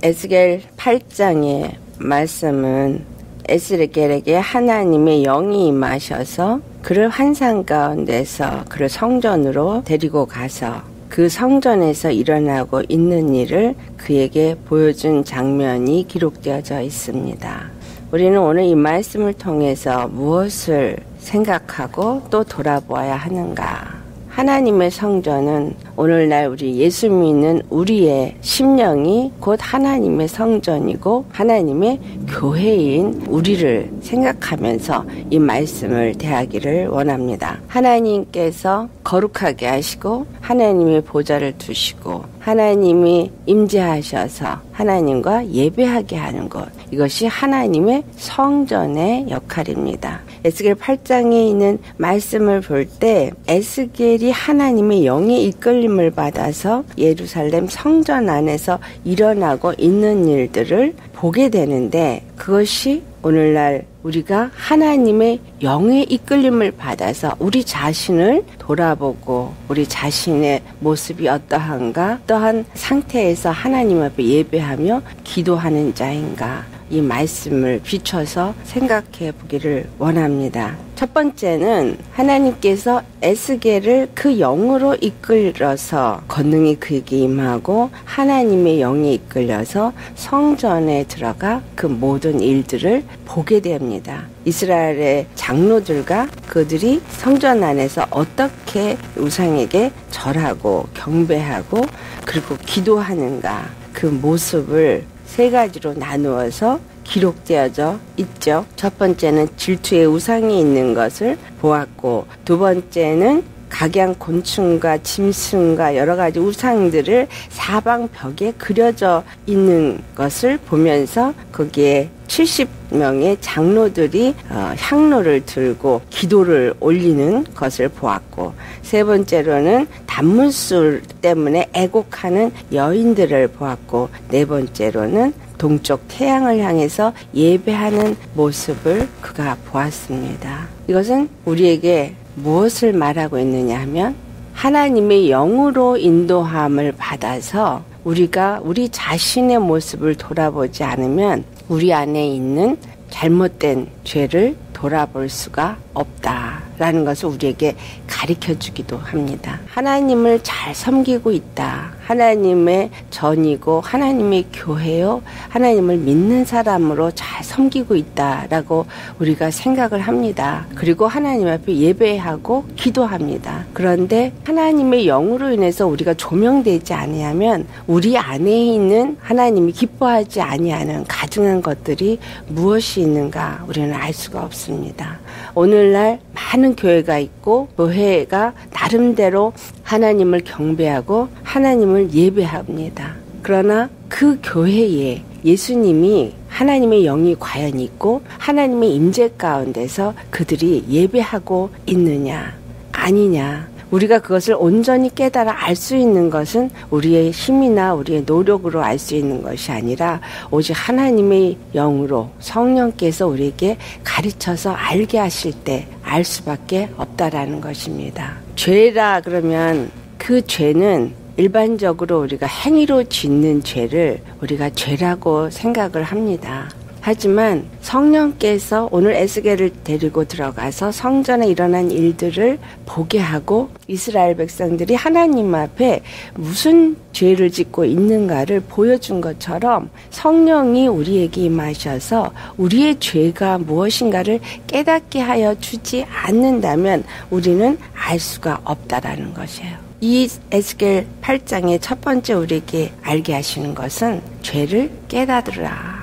에스겔 8장의 말씀은 에스겔에게 하나님의 영이 임하셔서 그를 환상 가운데서 그를 성전으로 데리고 가서 그 성전에서 일어나고 있는 일을 그에게 보여준 장면이 기록되어져 있습니다. 우리는 오늘 이 말씀을 통해서 무엇을 생각하고 또 돌아보아야 하는가? 하나님의 성전은 오늘날 우리 예수 믿는 우리의 심령이 곧 하나님의 성전이고 하나님의 교회인 우리를 생각하면서 이 말씀을 대하기를 원합니다. 하나님께서 거룩하게 하시고 하나님의 보좌를 두시고 하나님이 임재하셔서 하나님과 예배하게 하는 것, 이것이 하나님의 성전의 역할입니다. 에스겔 8장에 있는 말씀을 볼 때 에스겔이 하나님의 영의 이끌림을 받아서 예루살렘 성전 안에서 일어나고 있는 일들을 보게 되는데, 그것이 오늘날 우리가 하나님의 영의 이끌림을 받아서 우리 자신을 돌아보고 우리 자신의 모습이 어떠한가, 어떠한 상태에서 하나님 앞에 예배하며 기도하는 자인가, 이 말씀을 비춰서 생각해 보기를 원합니다. 첫 번째는 하나님께서 에스겔을 그 영으로 이끌어서 권능이 그에게 임하고 하나님의 영이 이끌려서 성전에 들어가 그 모든 일들을 보게 됩니다. 이스라엘의 장로들과 그들이 성전 안에서 어떻게 우상에게 절하고 경배하고 그리고 기도하는가, 그 모습을 세 가지로 나누어서 기록되어져 있죠. 첫 번째는 질투의 우상이 있는 것을 보았고, 두 번째는 각양 곤충과 짐승과 여러 가지 우상들을 사방 벽에 그려져 있는 것을 보면서 거기에 70명의 장로들이 향로를 들고 기도를 올리는 것을 보았고, 세 번째로는 단문술 때문에 애곡하는 여인들을 보았고, 네 번째로는 동쪽 태양을 향해서 예배하는 모습을 그가 보았습니다. 이것은 우리에게 무엇을 말하고 있느냐 하면, 하나님의 영으로 인도함을 받아서 우리가 우리 자신의 모습을 돌아보지 않으면 우리 안에 있는 잘못된 죄를 돌아볼 수가 없다라는 것을 우리에게 가르쳐 주기도 합니다. 하나님을 잘 섬기고 있다, 하나님의 전이고 하나님의 교회요, 하나님을 믿는 사람으로 잘 섬기고 있다라고 우리가 생각을 합니다. 그리고 하나님 앞에 예배하고 기도합니다. 그런데 하나님의 영으로 인해서 우리가 조명되지 아니하면 우리 안에 있는 하나님이 기뻐하지 아니하는 가증한 것들이 무엇이 있는가 우리는 알 수가 없습니다. 오늘날 많은 교회가 있고 교회가 나름대로 하나님을 경배하고 하나님을 예배합니다. 그러나 그 교회에 예수님이 하나님의 영이 과연 있고 하나님의 임재 가운데서 그들이 예배하고 있느냐 아니냐, 우리가 그것을 온전히 깨달아 알 수 있는 것은 우리의 힘이나 우리의 노력으로 알 수 있는 것이 아니라 오직 하나님의 영으로 성령께서 우리에게 가르쳐서 알게 하실 때 알 수밖에 없다라는 것입니다. 죄라 그러면 그 죄는 일반적으로 우리가 행위로 짓는 죄를 우리가 죄라고 생각을 합니다. 하지만 성령께서 오늘 에스겔을 데리고 들어가서 성전에 일어난 일들을 보게 하고 이스라엘 백성들이 하나님 앞에 무슨 죄를 짓고 있는가를 보여준 것처럼 성령이 우리에게 임하셔서 우리의 죄가 무엇인가를 깨닫게 하여 주지 않는다면 우리는 알 수가 없다라는 것이에요. 이 에스겔 8장의 첫 번째 우리에게 알게 하시는 것은 죄를 깨닫으라,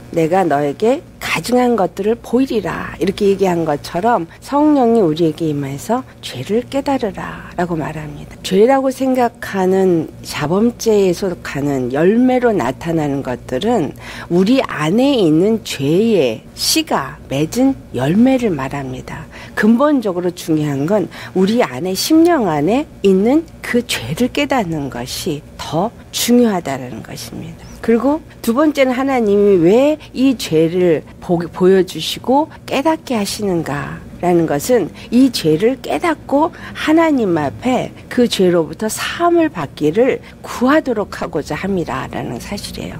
내가 너에게 가증한 것들을 보이리라, 이렇게 얘기한 것처럼 성령이 우리에게 임해서 죄를 깨달으라 라고 말합니다. 죄라고 생각하는 자범죄에 속하는 열매로 나타나는 것들은 우리 안에 있는 죄의 씨가 맺은 열매를 말합니다. 근본적으로 중요한 건 우리 안에, 심령 안에 있는 그 죄를 깨닫는 것이 더 중요하다는 것입니다. 그리고 두 번째는 하나님이 왜 이 죄를 보여주시고 깨닫게 하시는가라는 것은 이 죄를 깨닫고 하나님 앞에 그 죄로부터 사함을 받기를 구하도록 하고자 함이라는 사실이에요.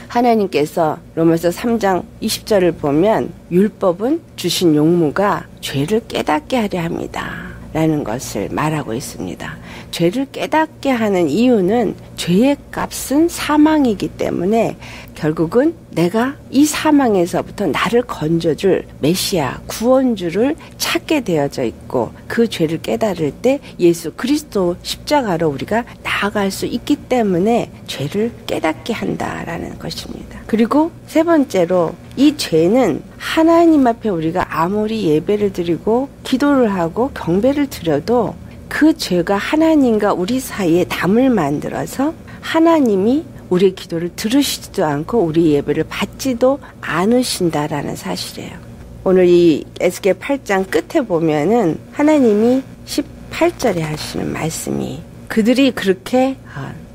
하나님께서 로마서 3장 20절을 보면 율법은 주신 용무가 죄를 깨닫게 하려 합니다. 라는 것을 말하고 있습니다. 죄를 깨닫게 하는 이유는 죄의 값은 사망이기 때문에 결국은 내가 이 사망에서부터 나를 건져줄 메시아, 구원주를 찾게 되어져 있고 그 죄를 깨달을 때 예수 그리스도 십자가로 우리가 나아갈 수 있기 때문에 죄를 깨닫게 한다라는 것입니다. 그리고 세 번째로 이 죄는 하나님 앞에 우리가 아무리 예배를 드리고 기도를 하고 경배를 드려도 그 죄가 하나님과 우리 사이에 담을 만들어서 하나님이 우리의 기도를 들으시지도 않고 우리 예배를 받지도 않으신다라는 사실이에요. 오늘 이 에스겔 8장 끝에 보면은 하나님이 18절에 하시는 말씀이 그들이 그렇게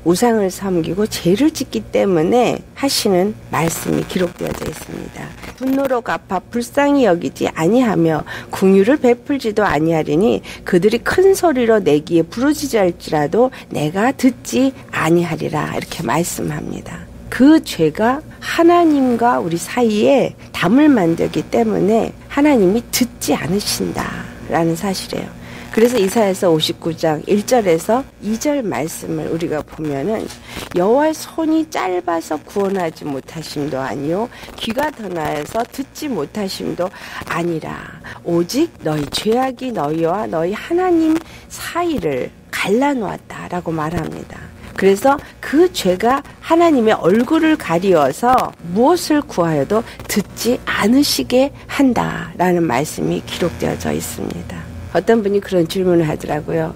우상을 섬기고 죄를 짓기 때문에 하시는 말씀이 기록되어져 있습니다. 분노로 갚아 불쌍히 여기지 아니하며 긍휼을 베풀지도 아니하리니 그들이 큰 소리로 내기에 부르짖을지라도 내가 듣지 아니하리라 이렇게 말씀합니다. 그 죄가 하나님과 우리 사이에 담을 만들기 때문에 하나님이 듣지 않으신다라는 사실이에요. 그래서 이사야서 59장 1절에서 2절 말씀을 우리가 보면은 여호와의 손이 짧아서 구원하지 못하심도 아니요 귀가 더 나아서 듣지 못하심도 아니라 오직 너희 죄악이 너희와 너희 하나님 사이를 갈라놓았다라고 말합니다. 그래서 그 죄가 하나님의 얼굴을 가리어서 무엇을 구하여도 듣지 않으시게 한다라는 말씀이 기록되어져 있습니다. 어떤 분이 그런 질문을 하더라고요.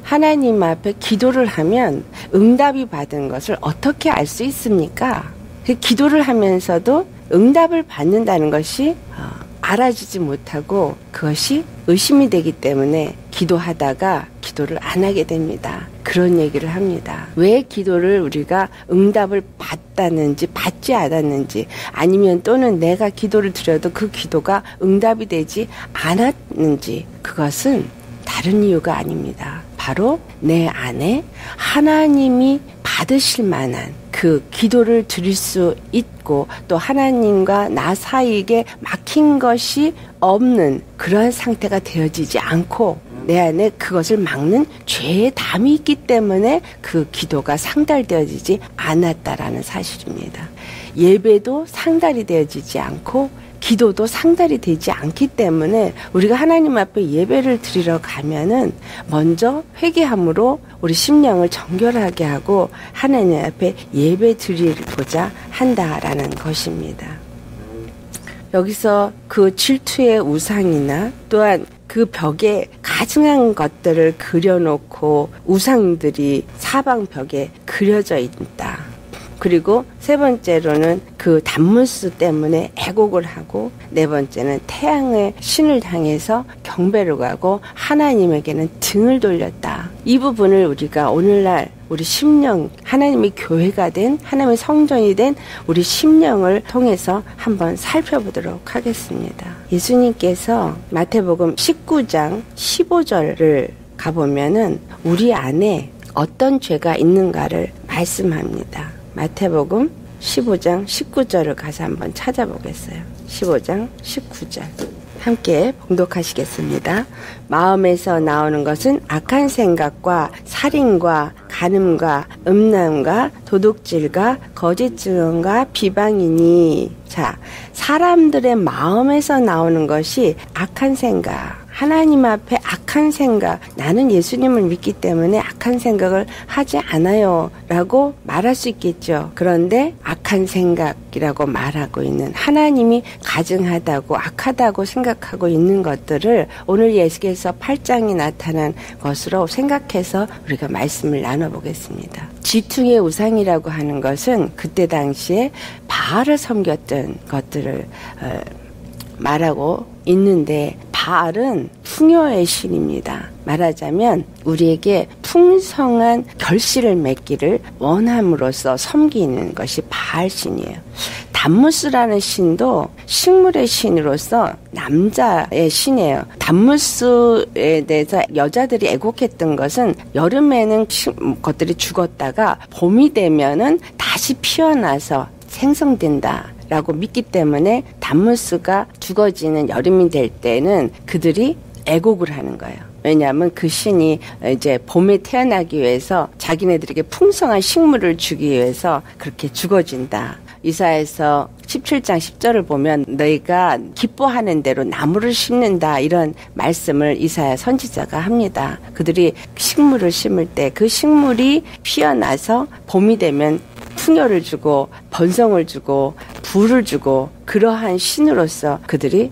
하나님 앞에 기도를 하면 응답이 받은 것을 어떻게 알 수 있습니까? 기도를 하면서도 응답을 받는다는 것이 알아주지 못하고 그것이 의심이 되기 때문에 기도하다가 기도를 안 하게 됩니다. 그런 얘기를 합니다. 왜 기도를 우리가 응답을 받았는지 받지 않았는지 아니면 또는 내가 기도를 드려도 그 기도가 응답이 되지 않았는지 그것은 다른 이유가 아닙니다. 바로 내 안에 하나님이 받으실 만한 그 기도를 드릴 수 있고 또 하나님과 나 사이에 막힌 것이 없는 그러한 상태가 되어지지 않고 내 안에 그것을 막는 죄의 담이 있기 때문에 그 기도가 상달되어지지 않았다라는 사실입니다. 예배도 상달이 되어지지 않고 기도도 상달이 되지 않기 때문에 우리가 하나님 앞에 예배를 드리러 가면은 먼저 회개함으로 우리 심령을 정결하게 하고 하나님 앞에 예배 드리고자 한다라는 것입니다. 여기서 그 질투의 우상이나 또한 그 벽에 가증한 것들을 그려놓고 우상들이 사방 벽에 그려져 있다. 그리고 세 번째로는 그 단무스 때문에 애곡을 하고 네 번째는 태양의 신을 향해서 경배를 가고 하나님에게는 등을 돌렸다. 이 부분을 우리가 오늘날 우리 심령, 하나님의 교회가 된 하나님의 성전이 된 우리 심령을 통해서 한번 살펴보도록 하겠습니다. 예수님께서 마태복음 19장 15절을 가보면은 우리 안에 어떤 죄가 있는가를 말씀합니다. 마태복음 15장 19절을 가서 한번 찾아보겠어요. 15장 19절 함께 봉독하시겠습니다. 마음에서 나오는 것은 악한 생각과 살인과 간음과 음란과 도둑질과 거짓 증언과 비방이니. 자, 사람들의 마음에서 나오는 것이 악한 생각, 하나님 앞에 악한 생각, 나는 예수님을 믿기 때문에 악한 생각을 하지 않아요 라고 말할 수 있겠죠. 그런데 악한 생각이라고 말하고 있는 하나님이 가증하다고 악하다고 생각하고 있는 것들을 오늘 예수께서 8장이 나타난 것으로 생각해서 우리가 말씀을 나눠보겠습니다. 지퉁의 우상이라고 하는 것은 그때 당시에 바알을 섬겼던 것들을 말하고 있는데 바알은 풍요의 신입니다. 말하자면 우리에게 풍성한 결실을 맺기를 원함으로써 섬기는 것이 바알 신이에요. 단무스라는 신도 식물의 신으로서 남자의 신이에요. 단무스에 대해서 여자들이 애곡했던 것은 여름에는 것들이 죽었다가 봄이 되면은 다시 피어나서 생성된다라고 믿기 때문에 단무스가 죽어지는 여름이 될 때는 그들이 애곡을 하는 거예요. 왜냐하면 그 신이 이제 봄에 태어나기 위해서 자기네들에게 풍성한 식물을 주기 위해서 그렇게 죽어진다. 이사야서 17장 10절을 보면 너희가 기뻐하는 대로 나무를 심는다, 이런 말씀을 이사야 선지자가 합니다. 그들이 식물을 심을 때 그 식물이 피어나서 봄이 되면 풍요를 주고 번성을 주고 부를 주고 그러한 신으로서 그들이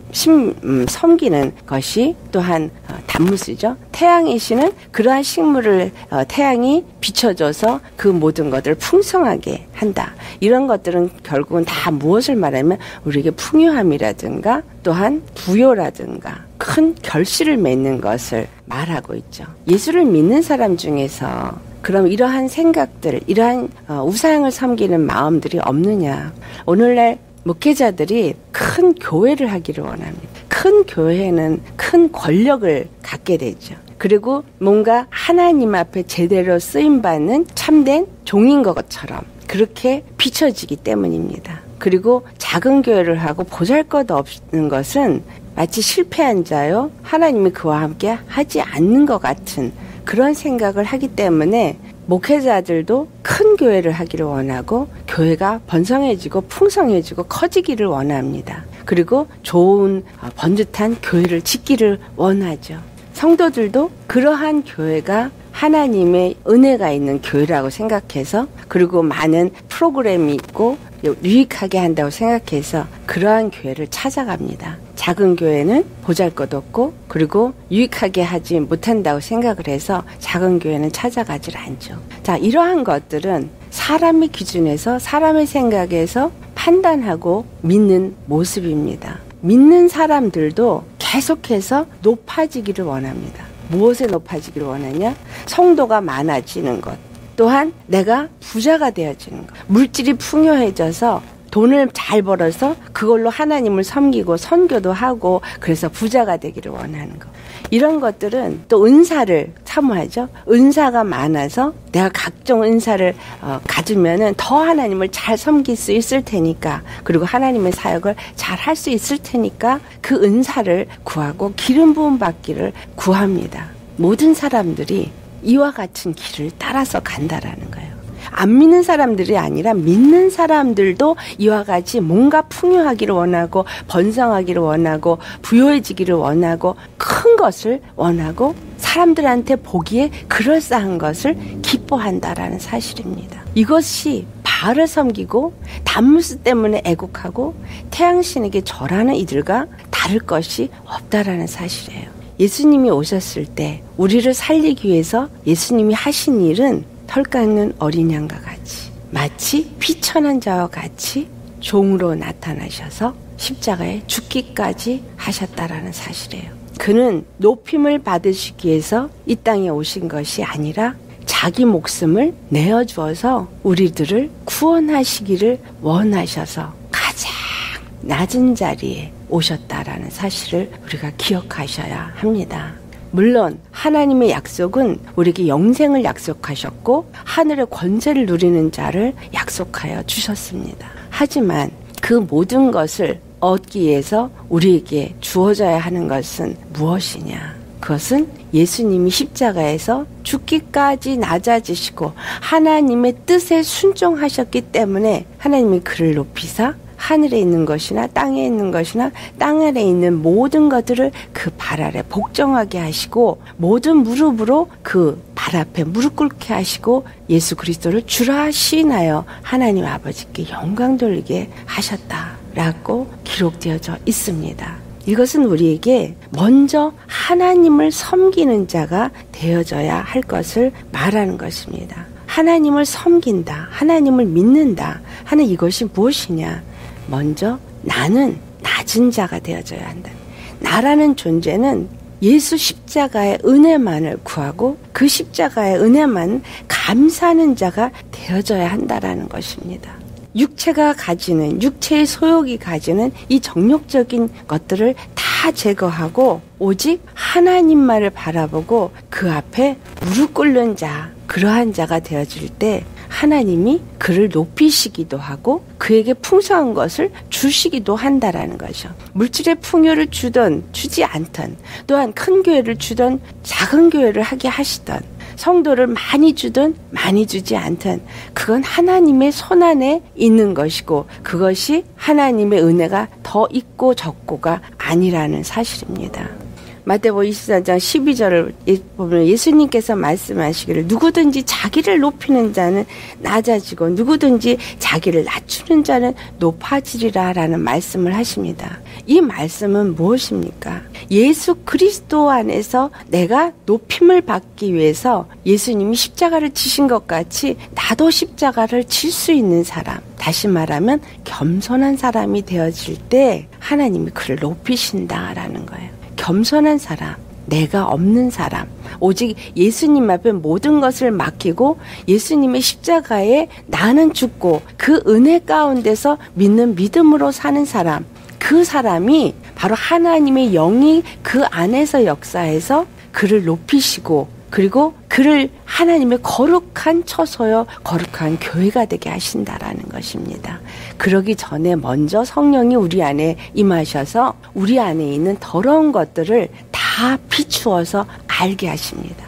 섬기는 것이 또한 단무스죠. 태양의 신은 그러한 식물을 태양이 비춰줘서 그 모든 것들을 풍성하게 한다. 이런 것들은 결국은 다 무엇을 말하면 우리에게 풍요함이라든가 또한 부요라든가 큰 결실을 맺는 것을 말하고 있죠. 예수를 믿는 사람 중에서 그럼 이러한 생각들, 이러한 우상을 섬기는 마음들이 없느냐. 오늘날 목회자들이 큰 교회를 하기를 원합니다. 큰 교회는 큰 권력을 갖게 되죠. 그리고 뭔가 하나님 앞에 제대로 쓰임받는 참된 종인 것처럼 그렇게 비춰지기 때문입니다. 그리고 작은 교회를 하고 보잘것없는 것은 마치 실패한 자요, 하나님이 그와 함께 하지 않는 것 같은 그런 생각을 하기 때문에 목회자들도 큰 교회를 하기를 원하고 교회가 번성해지고 풍성해지고 커지기를 원합니다. 그리고 좋은 번듯한 교회를 짓기를 원하죠. 성도들도 그러한 교회가 하나님의 은혜가 있는 교회라고 생각해서, 그리고 많은 프로그램이 있고 유익하게 한다고 생각해서 그러한 교회를 찾아갑니다. 작은 교회는 보잘것없고 그리고 유익하게 하지 못한다고 생각을 해서 작은 교회는 찾아가질 않죠. 자, 이러한 것들은 사람의 기준에서, 사람의 생각에서 판단하고 믿는 모습입니다. 믿는 사람들도 계속해서 높아지기를 원합니다. 무엇에 높아지기를 원하냐? 성도가 많아지는 것, 또한 내가 부자가 되어지는 것, 물질이 풍요해져서 돈을 잘 벌어서 그걸로 하나님을 섬기고 선교도 하고 그래서 부자가 되기를 원하는 것. 이런 것들은 또 은사를 사모하죠. 은사가 많아서 내가 각종 은사를 가지면은 더 하나님을 잘 섬길 수 있을 테니까, 그리고 하나님의 사역을 잘 할 수 있을 테니까 그 은사를 구하고 기름 부음 받기를 구합니다. 모든 사람들이 이와 같은 길을 따라서 간다라는 거예요. 안 믿는 사람들이 아니라 믿는 사람들도 이와 같이 뭔가 풍요하기를 원하고 번성하기를 원하고 부요해지기를 원하고 큰 것을 원하고 사람들한테 보기에 그럴싸한 것을 기뻐한다라는 사실입니다. 이것이 바알을 섬기고 단무스 때문에 애곡하고 태양신에게 절하는 이들과 다를 것이 없다라는 사실이에요. 예수님이 오셨을 때 우리를 살리기 위해서 예수님이 하신 일은 털 깎는 어린 양과 같이, 마치 피천한 자와 같이 종으로 나타나셔서 십자가에 죽기까지 하셨다라는 사실이에요. 그는 높임을 받으시기 위해서 이 땅에 오신 것이 아니라 자기 목숨을 내어주어서 우리들을 구원하시기를 원하셔서 가장 낮은 자리에 오셨다라는 사실을 우리가 기억하셔야 합니다. 물론 하나님의 약속은 우리에게 영생을 약속하셨고 하늘의 권세를 누리는 자를 약속하여 주셨습니다. 하지만 그 모든 것을 얻기 위해서 우리에게 주어져야 하는 것은 무엇이냐? 그것은 예수님이 십자가에서 죽기까지 낮아지시고 하나님의 뜻에 순종하셨기 때문에 하나님이 그를 높이사 하늘에 있는 것이나 땅에 있는 것이나 땅 아래 있는 모든 것들을 그 발 아래 복종하게 하시고 모든 무릎으로 그 발 앞에 무릎 꿇게 하시고 예수 그리스도를 주라 시인하여 하나님 아버지께 영광 돌리게 하셨다라고 기록되어져 있습니다. 이것은 우리에게 먼저 하나님을 섬기는 자가 되어져야 할 것을 말하는 것입니다. 하나님을 섬긴다, 하나님을 믿는다 하는 이것이 무엇이냐? 먼저 나는 낮은 자가 되어져야 한다. 나라는 존재는 예수 십자가의 은혜만을 구하고 그 십자가의 은혜만 감사하는 자가 되어져야 한다라는 것입니다. 육체가 가지는, 육체의 소욕이 가지는 이 정욕적인 것들을 다 제거하고 오직 하나님만을 바라보고 그 앞에 무릎 꿇는 자, 그러한 자가 되어질 때 하나님이 그를 높이시기도 하고 그에게 풍성한 것을 주시기도 한다라는 거죠. 물질의 풍요를 주던 주지 않던, 또한 큰 교회를 주던 작은 교회를 하게 하시던, 성도를 많이 주든 많이 주지 않든 그건 하나님의 손안에 있는 것이고 그것이 하나님의 은혜가 더 있고 적고가 아니라는 사실입니다. 마태복음 24장 12절을 보면 예수님께서 말씀하시기를 누구든지 자기를 높이는 자는 낮아지고 누구든지 자기를 낮추는 자는 높아지리라 라는 말씀을 하십니다. 이 말씀은 무엇입니까? 예수 그리스도 안에서 내가 높임을 받기 위해서 예수님이 십자가를 지신 것 같이 나도 십자가를 질 수 있는 사람, 다시 말하면 겸손한 사람이 되어질 때 하나님이 그를 높이신다라는 거예요. 겸손한 사람, 내가 없는 사람, 오직 예수님 앞에 모든 것을 맡기고 예수님의 십자가에 나는 죽고 그 은혜 가운데서 믿는 믿음으로 사는 사람, 그 사람이 바로 하나님의 영이 그 안에서 역사해서 그를 높이시고 그리고 그를 하나님의 거룩한 처소요, 거룩한 교회가 되게 하신다라는 것입니다. 그러기 전에 먼저 성령이 우리 안에 임하셔서 우리 안에 있는 더러운 것들을 다 비추어서 알게 하십니다.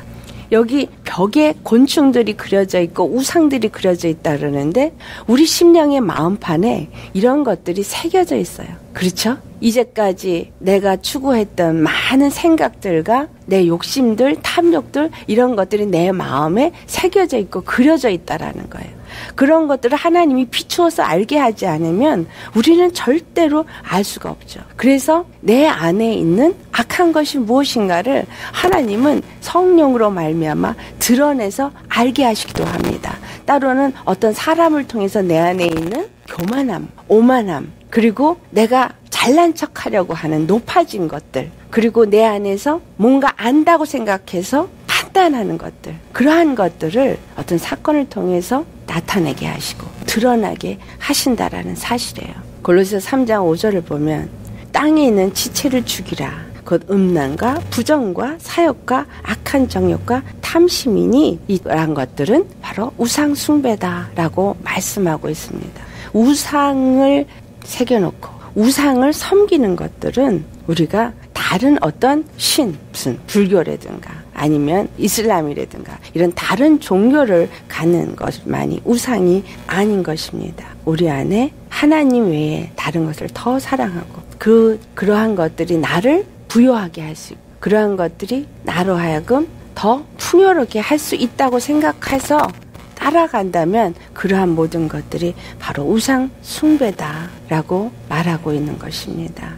여기 벽에 곤충들이 그려져 있고 우상들이 그려져 있다 그러는데 우리 심령의 마음판에 이런 것들이 새겨져 있어요. 그렇죠? 이제까지 내가 추구했던 많은 생각들과 내 욕심들, 탐욕들 이런 것들이 내 마음에 새겨져 있고 그려져 있다라는 거예요. 그런 것들을 하나님이 비추어서 알게 하지 않으면 우리는 절대로 알 수가 없죠. 그래서 내 안에 있는 악한 것이 무엇인가를 하나님은 성령으로 말미암아 드러내서 알게 하시기도 합니다. 따로는 어떤 사람을 통해서 내 안에 있는 교만함, 오만함, 그리고 내가 잘난 척하려고 하는 높아진 것들, 그리고 내 안에서 뭔가 안다고 생각해서 판단하는 것들, 그러한 것들을 어떤 사건을 통해서 나타내게 하시고 드러나게 하신다라는 사실이에요. 골로새서 3장 5절을 보면 땅에 있는 지체를 죽이라. 곧 음란과 부정과 사욕과 악한 정욕과 탐심이니 이러한 것들은 바로 우상 숭배다라고 말씀하고 있습니다. 우상을 새겨놓고 우상을 섬기는 것들은 우리가 다른 어떤 신, 무슨 불교라든가 아니면 이슬람이라든가 이런 다른 종교를 갖는 것만이 우상이 아닌 것입니다. 우리 안에 하나님 외에 다른 것을 더 사랑하고 그러한 것들이 나를 부요하게 할 수 있고 그러한 것들이 나로 하여금 더 풍요롭게 할 수 있다고 생각해서 따라간다면 그러한 모든 것들이 바로 우상 숭배다라고 말하고 있는 것입니다.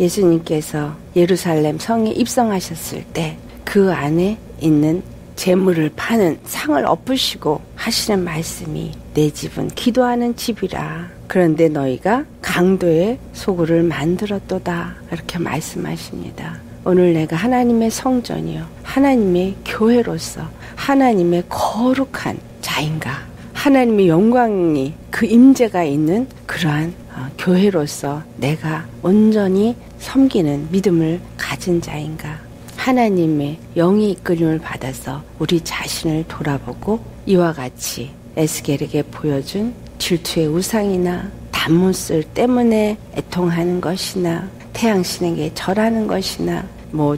예수님께서 예루살렘 성에 입성하셨을 때 그 안에 있는 재물을 파는 상을 엎으시고 하시는 말씀이 내 집은 기도하는 집이라. 그런데 너희가 강도의 소굴을 만들었도다. 이렇게 말씀하십니다. 오늘 내가 하나님의 성전이요 하나님의 교회로서 하나님의 거룩한 자인가, 하나님의 영광이 그 임재가 있는 그러한 교회로서 내가 온전히 섬기는 믿음을 가진 자인가, 하나님의 영의 이끌림을 받아서 우리 자신을 돌아보고 이와 같이 에스겔에게 보여준 질투의 우상이나 단무술 때문에 애통하는 것이나 태양신에게 절하는 것이나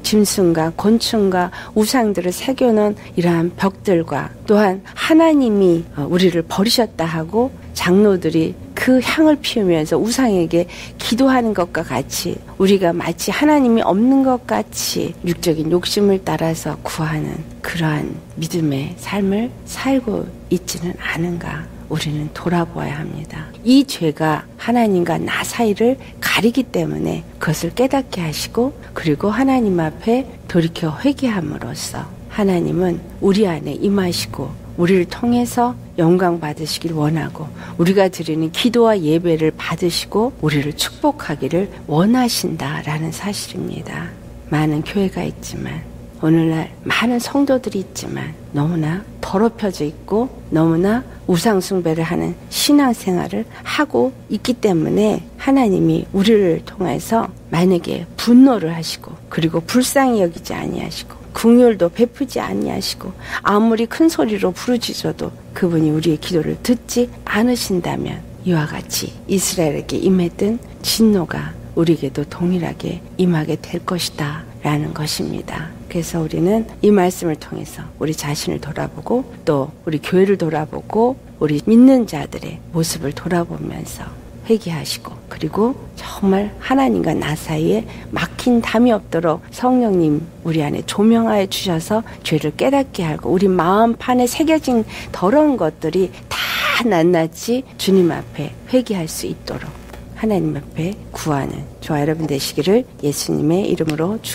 짐승과 곤충과 우상들을 새겨놓은 이러한 벽들과 또한 하나님이 우리를 버리셨다 하고 장로들이 그 향을 피우면서 우상에게 기도하는 것과 같이 우리가 마치 하나님이 없는 것 같이 육적인 욕심을 따라서 구하는 그러한 믿음의 삶을 살고 있지는 않은가 우리는 돌아보아야 합니다. 이 죄가 하나님과 나 사이를 가리기 때문에 그것을 깨닫게 하시고 그리고 하나님 앞에 돌이켜 회개함으로써 하나님은 우리 안에 임하시고 우리를 통해서 영광 받으시길 원하고 우리가 드리는 기도와 예배를 받으시고 우리를 축복하기를 원하신다라는 사실입니다. 많은 교회가 있지만 오늘날 많은 성도들이 있지만 너무나 더럽혀져 있고 너무나 우상숭배를 하는 신앙생활을 하고 있기 때문에 하나님이 우리를 통해서 만약에 분노를 하시고 그리고 불쌍히 여기지 아니하시고 긍휼도 베푸지 아니하시고 아무리 큰 소리로 부르짖어도 그분이 우리의 기도를 듣지 않으신다면 이와 같이 이스라엘에게 임했던 진노가 우리에게도 동일하게 임하게 될 것이다 라는 것입니다. 그래서 우리는 이 말씀을 통해서 우리 자신을 돌아보고 또 우리 교회를 돌아보고 우리 믿는 자들의 모습을 돌아보면서 회개하시고 그리고 정말 하나님과 나 사이에 막힌 담이 없도록 성령님 우리 안에 조명하여 주셔서 죄를 깨닫게 하고 우리 마음판에 새겨진 더러운 것들이 다 낱낱이 주님 앞에 회개할 수 있도록 하나님 앞에 구하는 저와 여러분 되시기를 예수님의 이름으로 축원합니다.